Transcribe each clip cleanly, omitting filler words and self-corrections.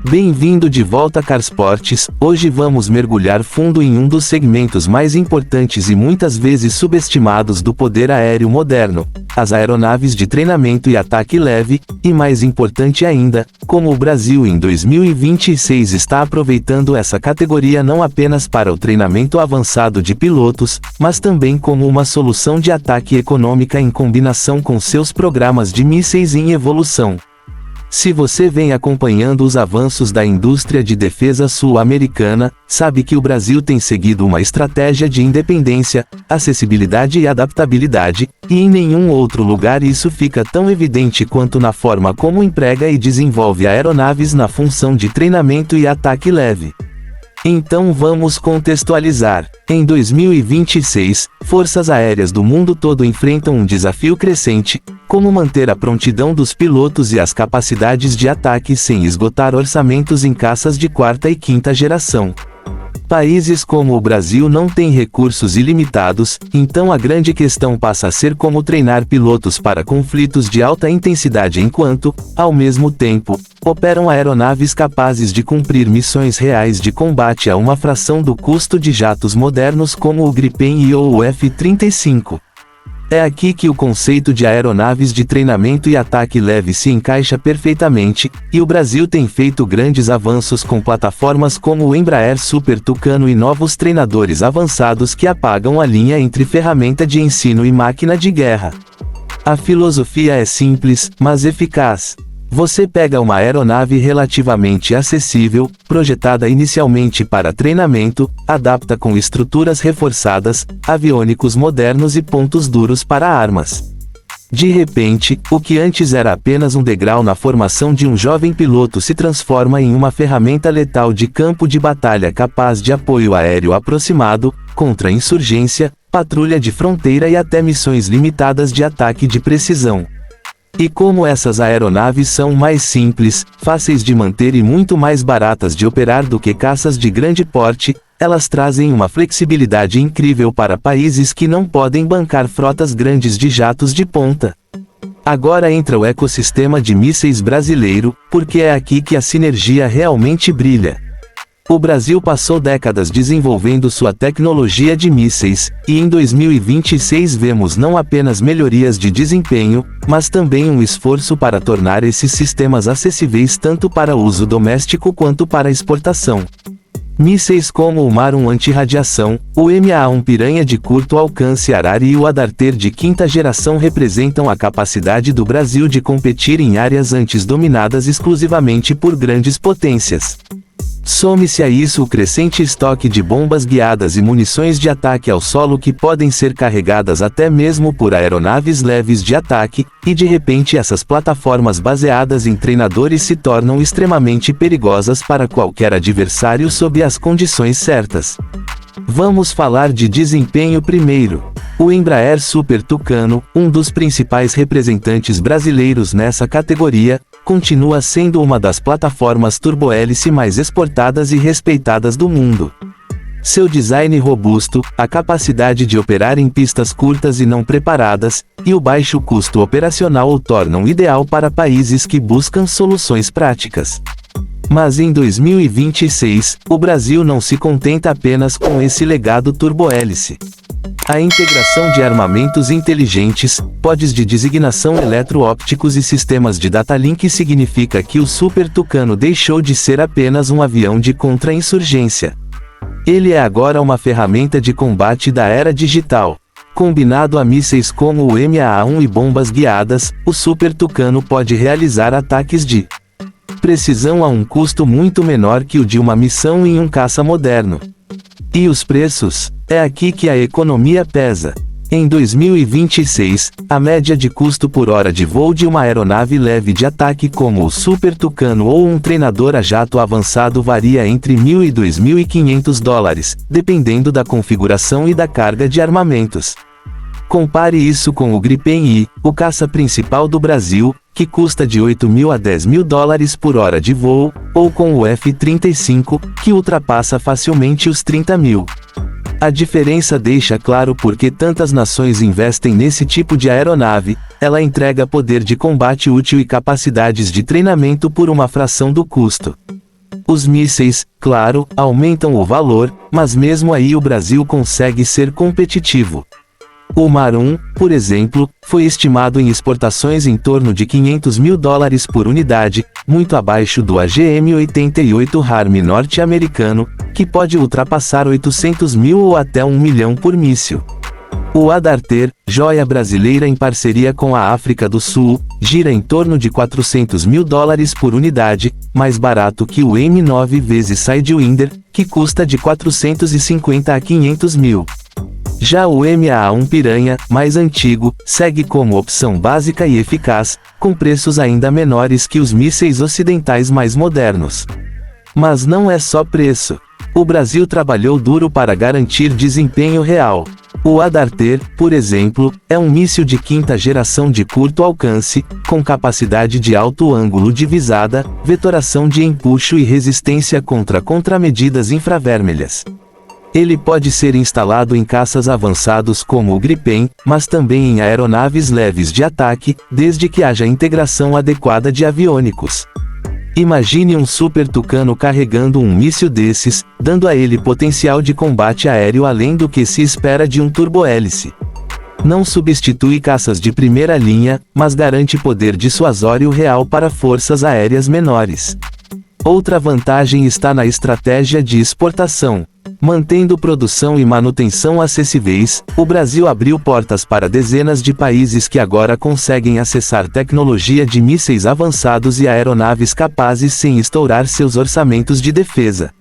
Bem-vindo de volta a Carsportes. Hoje vamos mergulhar fundo em um dos segmentos mais importantes e muitas vezes subestimados do poder aéreo moderno, as aeronaves de treinamento e ataque leve, e mais importante ainda, como o Brasil em 2026 está aproveitando essa categoria não apenas para o treinamento avançado de pilotos, mas também como uma solução de ataque econômica em combinação com seus programas de mísseis em evolução. Se você vem acompanhando os avanços da indústria de defesa sul-americana, sabe que o Brasil tem seguido uma estratégia de independência, acessibilidade e adaptabilidade, e em nenhum outro lugar isso fica tão evidente quanto na forma como emprega e desenvolve aeronaves na função de treinamento e ataque leve. Então vamos contextualizar. Em 2026, forças aéreas do mundo todo enfrentam um desafio crescente: como manter a prontidão dos pilotos e as capacidades de ataque sem esgotar orçamentos em caças de quarta e quinta geração. Países como o Brasil não têm recursos ilimitados, então a grande questão passa a ser como treinar pilotos para conflitos de alta intensidade enquanto, ao mesmo tempo, operam aeronaves capazes de cumprir missões reais de combate a uma fração do custo de jatos modernos como o Gripen e ou o F-35. É aqui que o conceito de aeronaves de treinamento e ataque leve se encaixa perfeitamente, e o Brasil tem feito grandes avanços com plataformas como o Embraer Super Tucano e novos treinadores avançados que apagam a linha entre ferramenta de ensino e máquina de guerra. A filosofia é simples, mas eficaz. Você pega uma aeronave relativamente acessível, projetada inicialmente para treinamento, adapta com estruturas reforçadas, aviônicos modernos e pontos duros para armas. De repente, o que antes era apenas um degrau na formação de um jovem piloto se transforma em uma ferramenta letal de campo de batalha capaz de apoio aéreo aproximado, contra-insurgência, patrulha de fronteira e até missões limitadas de ataque de precisão. E como essas aeronaves são mais simples, fáceis de manter e muito mais baratas de operar do que caças de grande porte, elas trazem uma flexibilidade incrível para países que não podem bancar frotas grandes de jatos de ponta. Agora entra o ecossistema de mísseis brasileiro, porque é aqui que a sinergia realmente brilha. O Brasil passou décadas desenvolvendo sua tecnologia de mísseis, e em 2026 vemos não apenas melhorias de desempenho, mas também um esforço para tornar esses sistemas acessíveis tanto para uso doméstico quanto para exportação. Mísseis como o Mar-1 antirradiação, o MA-1 Piranha de curto alcance Arari e o Adarter de quinta geração representam a capacidade do Brasil de competir em áreas antes dominadas exclusivamente por grandes potências. Some-se a isso o crescente estoque de bombas guiadas e munições de ataque ao solo que podem ser carregadas até mesmo por aeronaves leves de ataque, e de repente essas plataformas baseadas em treinadores se tornam extremamente perigosas para qualquer adversário sob as condições certas. Vamos falar de desempenho primeiro. O Embraer Super Tucano, um dos principais representantes brasileiros nessa categoria, continua sendo uma das plataformas turbohélice mais exportadas e respeitadas do mundo. Seu design robusto, a capacidade de operar em pistas curtas e não preparadas, e o baixo custo operacional o tornam ideal para países que buscam soluções práticas. Mas em 2026, o Brasil não se contenta apenas com esse legado turbohélice. A integração de armamentos inteligentes, pods de designação eletroópticos e sistemas de datalink significa que o Super Tucano deixou de ser apenas um avião de contra-insurgência. Ele é agora uma ferramenta de combate da era digital. Combinado a mísseis como o MA-1 e bombas guiadas, o Super Tucano pode realizar ataques de precisão a um custo muito menor que o de uma missão em um caça moderno. E os preços? É aqui que a economia pesa. Em 2026, a média de custo por hora de voo de uma aeronave leve de ataque como o Super Tucano ou um treinador a jato avançado varia entre $1.000 e $2.500, dependendo da configuração e da carga de armamentos. Compare isso com o Gripen I, o caça principal do Brasil, que custa de $8.000 a $10.000 por hora de voo, ou com o F-35, que ultrapassa facilmente os $30.000. A diferença deixa claro por que tantas nações investem nesse tipo de aeronave. Ela entrega poder de combate útil e capacidades de treinamento por uma fração do custo. Os mísseis, claro, aumentam o valor, mas mesmo aí o Brasil consegue ser competitivo. O Mar-1, por exemplo, foi estimado em exportações em torno de $500 mil por unidade, muito abaixo do AGM-88 Harm norte-americano, que pode ultrapassar 800 mil ou até 1 milhão por míssil. O Adarter, joia brasileira em parceria com a África do Sul, gira em torno de $400 mil por unidade, mais barato que o M9 vezes Sidewinder, que custa de 450 a 500 mil. Já o MA1 Piranha, mais antigo, segue como opção básica e eficaz, com preços ainda menores que os mísseis ocidentais mais modernos. Mas não é só preço. O Brasil trabalhou duro para garantir desempenho real. O Adarter, por exemplo, é um míssil de quinta geração de curto alcance, com capacidade de alto ângulo de visada, vetoração de empuxo e resistência contra contramedidas infravermelhas. Ele pode ser instalado em caças avançados como o Gripen, mas também em aeronaves leves de ataque, desde que haja integração adequada de aviônicos. Imagine um Super Tucano carregando um míssil desses, dando a ele potencial de combate aéreo além do que se espera de um turbohélice. Não substitui caças de primeira linha, mas garante poder dissuasório real para forças aéreas menores. Outra vantagem está na estratégia de exportação. Mantendo produção e manutenção acessíveis, o Brasil abriu portas para dezenas de países que agora conseguem acessar tecnologia de mísseis avançados e aeronaves capazes sem estourar seus orçamentos de defesa.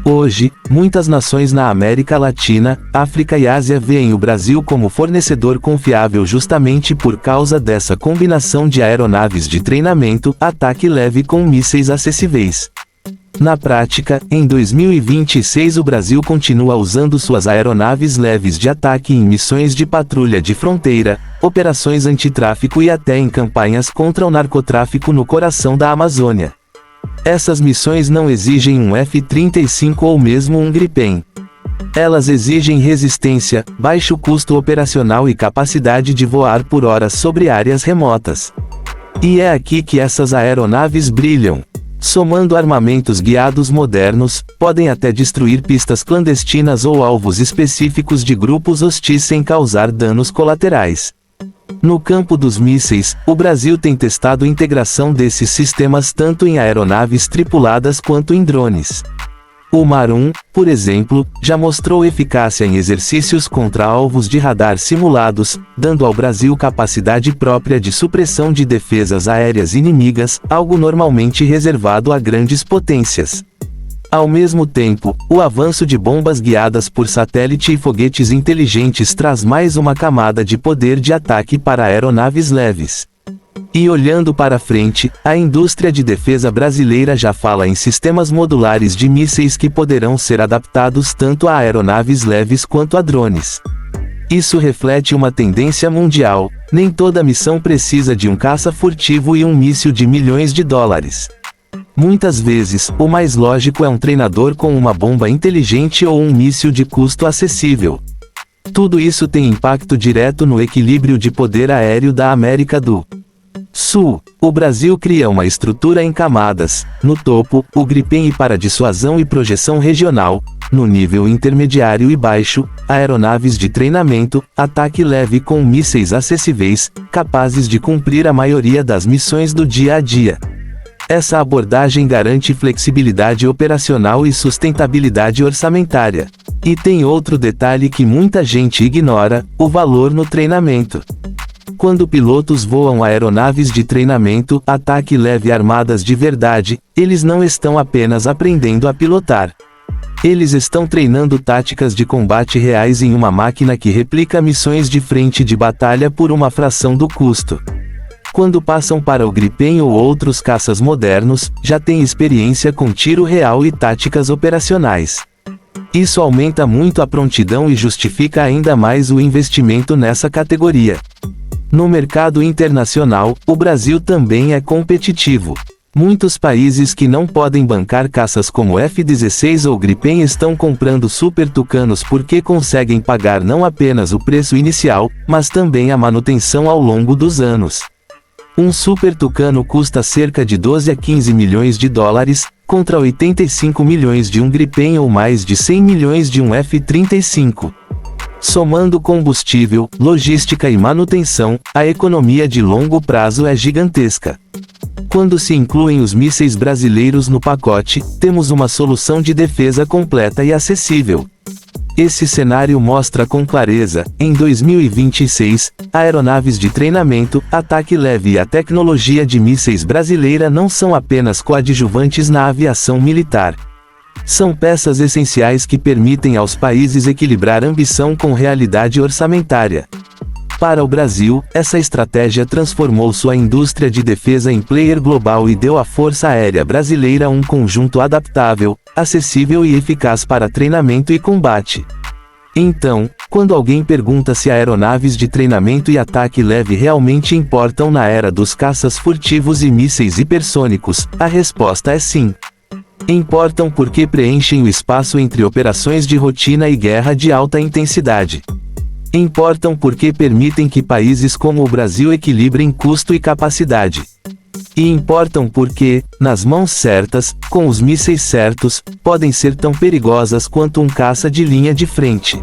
Hoje, muitas nações na América Latina, África e Ásia veem o Brasil como fornecedor confiável justamente por causa dessa combinação de aeronaves de treinamento, ataque leve com mísseis acessíveis. Na prática, em 2026 o Brasil continua usando suas aeronaves leves de ataque em missões de patrulha de fronteira, operações antitráfico e até em campanhas contra o narcotráfico no coração da Amazônia. Essas missões não exigem um F-35 ou mesmo um Gripen. Elas exigem resistência, baixo custo operacional e capacidade de voar por horas sobre áreas remotas. E é aqui que essas aeronaves brilham. Somando armamentos guiados modernos, podem até destruir pistas clandestinas ou alvos específicos de grupos hostis sem causar danos colaterais. No campo dos mísseis, o Brasil tem testado a integração desses sistemas tanto em aeronaves tripuladas quanto em drones. O Mar-1, por exemplo, já mostrou eficácia em exercícios contra alvos de radar simulados, dando ao Brasil capacidade própria de supressão de defesas aéreas inimigas, algo normalmente reservado a grandes potências. Ao mesmo tempo, o avanço de bombas guiadas por satélite e foguetes inteligentes traz mais uma camada de poder de ataque para aeronaves leves. E olhando para frente, a indústria de defesa brasileira já fala em sistemas modulares de mísseis que poderão ser adaptados tanto a aeronaves leves quanto a drones. Isso reflete uma tendência mundial: nem toda missão precisa de um caça furtivo e um míssil de milhões de dólares. Muitas vezes, o mais lógico é um treinador com uma bomba inteligente ou um míssil de custo acessível. Tudo isso tem impacto direto no equilíbrio de poder aéreo da América do Sul. O Brasil cria uma estrutura em camadas: no topo, o Gripen para dissuasão e projeção regional; no nível intermediário e baixo, aeronaves de treinamento, ataque leve com mísseis acessíveis, capazes de cumprir a maioria das missões do dia a dia. Essa abordagem garante flexibilidade operacional e sustentabilidade orçamentária. E tem outro detalhe que muita gente ignora: o valor no treinamento. Quando pilotos voam aeronaves de treinamento, ataque leve armadas de verdade, eles não estão apenas aprendendo a pilotar. Eles estão treinando táticas de combate reais em uma máquina que replica missões de frente de batalha por uma fração do custo. Quando passam para o Gripen ou outros caças modernos, já têm experiência com tiro real e táticas operacionais. Isso aumenta muito a prontidão e justifica ainda mais o investimento nessa categoria. No mercado internacional, o Brasil também é competitivo. Muitos países que não podem bancar caças como F-16 ou Gripen estão comprando Super Tucanos porque conseguem pagar não apenas o preço inicial, mas também a manutenção ao longo dos anos. Um Super Tucano custa cerca de 12 a 15 milhões de dólares, contra 85 milhões de um Gripen ou mais de 100 milhões de um F-35. Somando combustível, logística e manutenção, a economia de longo prazo é gigantesca. Quando se incluem os mísseis brasileiros no pacote, temos uma solução de defesa completa e acessível. Esse cenário mostra com clareza, em 2026, aeronaves de treinamento, ataque leve e a tecnologia de mísseis brasileira não são apenas coadjuvantes na aviação militar. São peças essenciais que permitem aos países equilibrar ambição com realidade orçamentária. Para o Brasil, essa estratégia transformou sua indústria de defesa em player global e deu à Força Aérea Brasileira um conjunto adaptável, acessível e eficaz para treinamento e combate. Então, quando alguém pergunta se aeronaves de treinamento e ataque leve realmente importam na era dos caças furtivos e mísseis hipersônicos, a resposta é sim. Importam porque preenchem o espaço entre operações de rotina e guerra de alta intensidade. Importam porque permitem que países como o Brasil equilibrem custo e capacidade. E importam porque, nas mãos certas, com os mísseis certos, podem ser tão perigosas quanto um caça de linha de frente.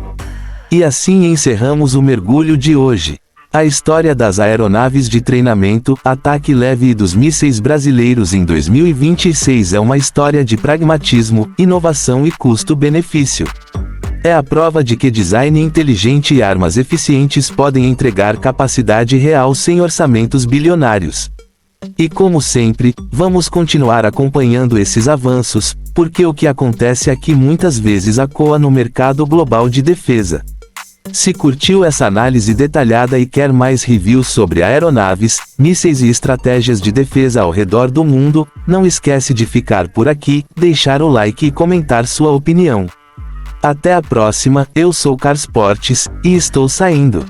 E assim encerramos o mergulho de hoje. A história das aeronaves de treinamento, ataque leve e dos mísseis brasileiros em 2026 é uma história de pragmatismo, inovação e custo-benefício. É a prova de que design inteligente e armas eficientes podem entregar capacidade real sem orçamentos bilionários. E como sempre, vamos continuar acompanhando esses avanços, porque o que acontece aqui muitas vezes ecoa no mercado global de defesa. Se curtiu essa análise detalhada e quer mais reviews sobre aeronaves, mísseis e estratégias de defesa ao redor do mundo, não esquece de ficar por aqui, deixar o like e comentar sua opinião. Até a próxima, eu sou Carsportes, e estou saindo.